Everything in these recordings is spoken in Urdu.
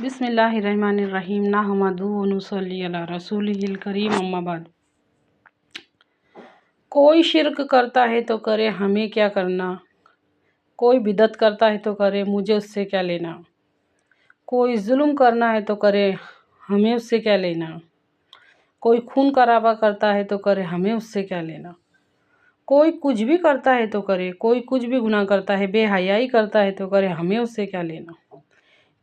بسم اللہ الرحمن الرحیم نحمدہ و نصلی علی رسولہ الکریم اما بعد۔ کوئی شرک کرتا ہے تو کرے ہمیں کیا کرنا، کوئی بدعت کرتا ہے تو کرے مجھے اس سے کیا لینا، کوئی ظلم کرنا ہے تو کرے ہمیں اس سے کیا لینا، کوئی خون خرابہ کرتا ہے تو کرے ہمیں اس سے کیا لینا، کوئی کچھ بھی کرتا ہے تو کرے، کوئی کچھ بھی گناہ کرتا ہے، بے حیائی کرتا ہے تو کرے ہمیں اس سے کیا لینا،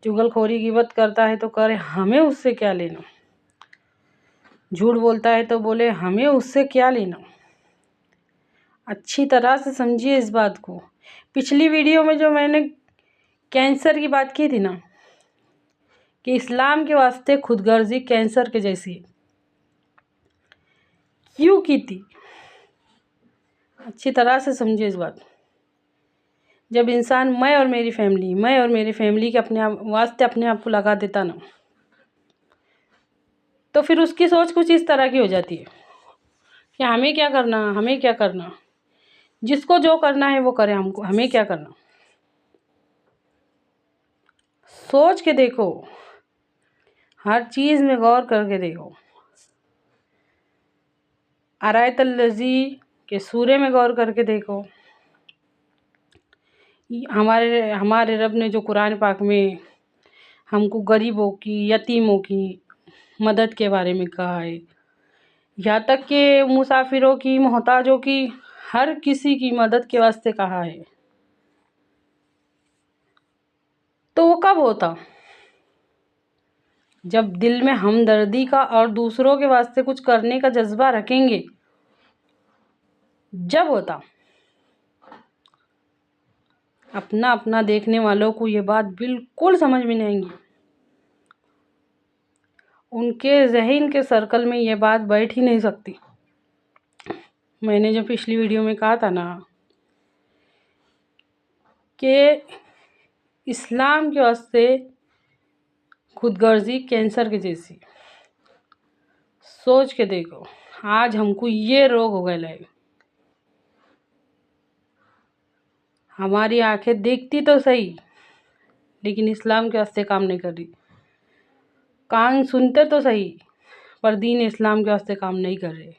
چغل خوری غیبت کرتا ہے تو کرے ہمیں اس سے کیا لینا، جھوٹ بولتا ہے تو بولے ہمیں اس سے کیا لینا۔ اچھی طرح سے سمجھیے اس بات کو۔ پچھلی ویڈیو میں جو میں نے کینسر کی بات کی تھی نا، کہ اسلام کے واسطے خود غرضی کینسر کے جیسی ہے، کیوں کی تھی، اچھی طرح سے سمجھیے اس بات۔ جب انسان میں اور میری فیملی کے اپنے واسطے اپنے آپ کو لگا دیتا نا، تو پھر اس کی سوچ کچھ اس طرح کی ہو جاتی ہے کہ ہمیں کیا کرنا، جس کو جو کرنا ہے وہ کرے، ہمیں کیا کرنا۔ سوچ کے دیکھو، ہر چیز میں غور کر کے دیکھو۔ ارایت الذی کے سورے میں غور کر کے دیکھو۔ ہمارے رب نے جو قرآن پاک میں ہم کو غریبوں کی، یتیموں کی مدد کے بارے میں کہا ہے، یہاں تک کہ مسافروں کی، محتاجوں کی، ہر کسی کی مدد کے واسطے کہا ہے، تو وہ کب ہوتا؟ جب دل میں ہمدردی کا اور دوسروں کے واسطے کچھ کرنے کا جذبہ رکھیں گے، جب ہوتا۔ اپنا دیکھنے والوں کو یہ بات بالکل سمجھ میں نہیں آئیں گی، ان کے ذہن کے سرکل میں یہ بات بیٹھ ہی نہیں سکتی۔ میں نے جو پچھلی ویڈیو میں کہا تھا نا کہ اسلام کے واسطے خود غرضی کینسر کے جیسی۔ سوچ کے دیکھو، آج ہم کو یہ روگ ہو گیا ہے، ہماری آنکھیں دیکھتی تو صحیح لیکن اسلام کے واسطے کام نہیں کر رہی، کان سنتے تو صحیح پر دین اسلام کے واسطے کام نہیں کر رہے،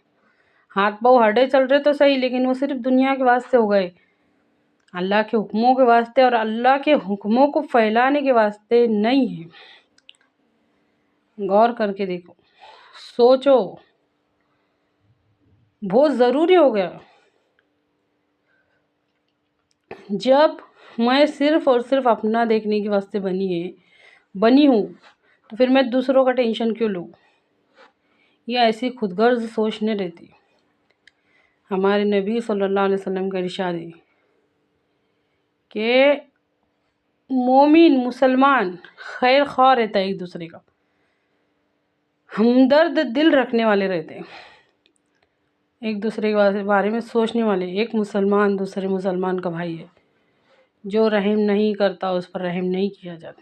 ہاتھ پاؤں ہڈے چل رہے تو صحیح لیکن وہ صرف دنیا کے واسطے ہو گئے، اللہ کے حکموں کے واسطے اور اللہ کے حکموں کو پھیلانے کے واسطے نہیں ہے۔ غور کر کے دیکھو، سوچو، بہت ضروری ہو گیا۔ جب میں صرف اور صرف اپنا دیکھنے کے واسطے بنی ہوں تو پھر میں دوسروں کا ٹینشن کیوں لوں؟ یہ ایسی خود غرض سوچ نہیں رہتی۔ ہمارے نبی صلی اللہ علیہ وسلم کا ارشاد ہے کہ مومن مسلمان خیر خواہ رہتا ہے، ایک دوسرے کا ہمدرد دل رکھنے والے رہتے ہیں، ایک دوسرے کے بارے میں سوچنے والے۔ ایک مسلمان دوسرے مسلمان کا بھائی ہے، جو رحم نہیں کرتا اس پر رحم نہیں کیا جاتا۔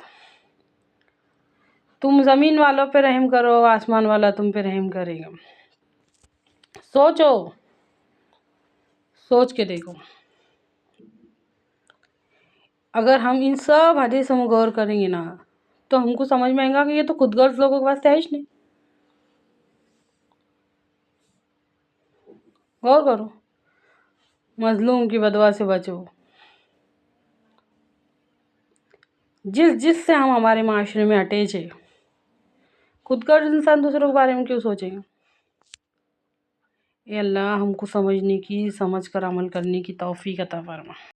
تم زمین والوں پہ رحم کرو، آسمان والا تم پہ رحم کرے گا۔ سوچو، سوچ کے دیکھو۔ اگر ہم ان سب حدیثوں میں غور کریں گے نا تو ہم کو سمجھ میں آئے گا کہ یہ تو خود غرض لوگوں کے واسطے ہے ہی نہیں۔ غور کرو، مظلوم کی بددعا سے بچو۔ جس سے ہمارے معاشرے میں اٹیچ ہے، خود غرض انسان دوسروں کے بارے میں کیوں سوچے گا؟ اے اللہ ہم کو سمجھنے کی، سمجھ کر عمل کرنے کی توفیق عطا فرما۔